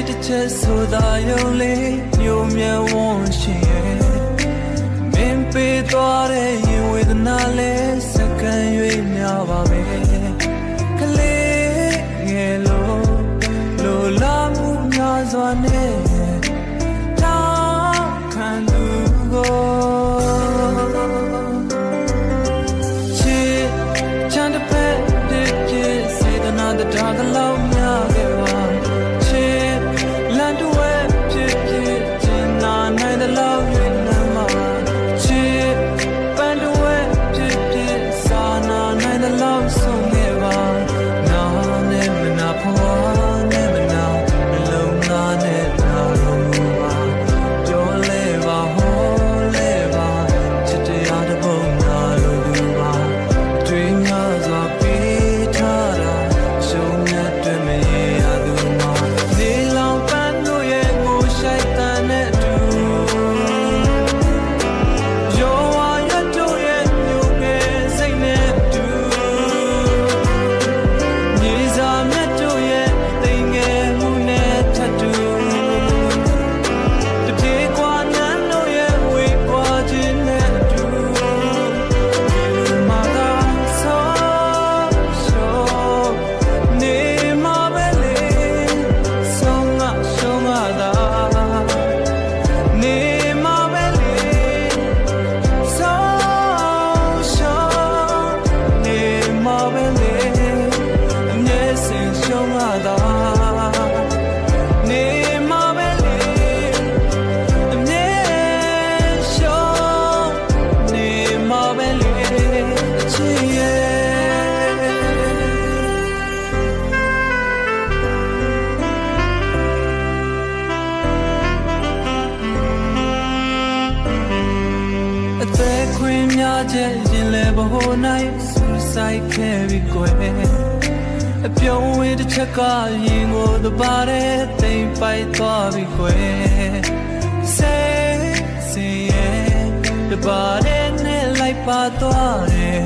တစ်ချက်ဆိုတာရုံလေးမျိုးမြဲဝန်းရှိရဲ့မင်းပေးသွားတဲ့ရင်ဝေဒနာလေးစက္ကန့်၍များပါပဲကလေးငယ်လိုလာမှုများစွာနဲ့တောင်းခံသူကိုချစ်ချမ်းတစ်ဖက်ဖြစ်စေတနာတရားကလောက်များခဲ့ပါချစ်လမ်းတစ်ဝဲဖြစ်ချင်နာနိုင်တဲ့လောက်၍နာမှာချစ်ပန်းတစ်ဝဲဖြစ်စာနာနိုင်တဲ့လောက်ဆုံးခဲ့ပါနာနဲ့မနာဖွာနဲ့မနာမလုံးသားနဲ့နာလုံးပါပြောလဲပါဟောလဲပါချစ်တရားတစ်ပုံနာလို့လူပါတွေ့များစွာပေးထားတာရှုံးမြတ်တွေ့မရရသူမှာနေလောင်ပန်းတို့ရဲ့ငိုရှိုက်တန်နဲ့တူရောဝါရတို့ရဲ့မြို့ငယ်စိတ်နဲ့တူမြေစာမြတ်တို့ရဲ့တိမ်ငယ်မှုနဲ့ထပ်တူတပြေကွာနန်းတို့ရဲ့ဝေကွာခြင်းနဲ့တူဒီမှာသာဆောရှောနေမှာပဲလေဆုံးငါရှုံးငါသာနေမှာပဲလေဆုံးရှောနေမှာပဲလေအမြဲစင်ရှုံးငါသာနေမှာပဲလေအမြဲရှုံးနေမှာပဲလေအချစ်ရဲ့အသက်ခွင့်များချက်ရင်လဲဘဟိုနိုင်စူဆိုင်ခဲ့ပြီးကွယ်အပြုံးဝေးတစ်ချက်ကရင်ကိုတပါတဲ့တိမ်ပိုက်သွားပြီးကွယ်စေရဲ့တပါတဲ့နဲ့လိုက်ပါသွားတယ်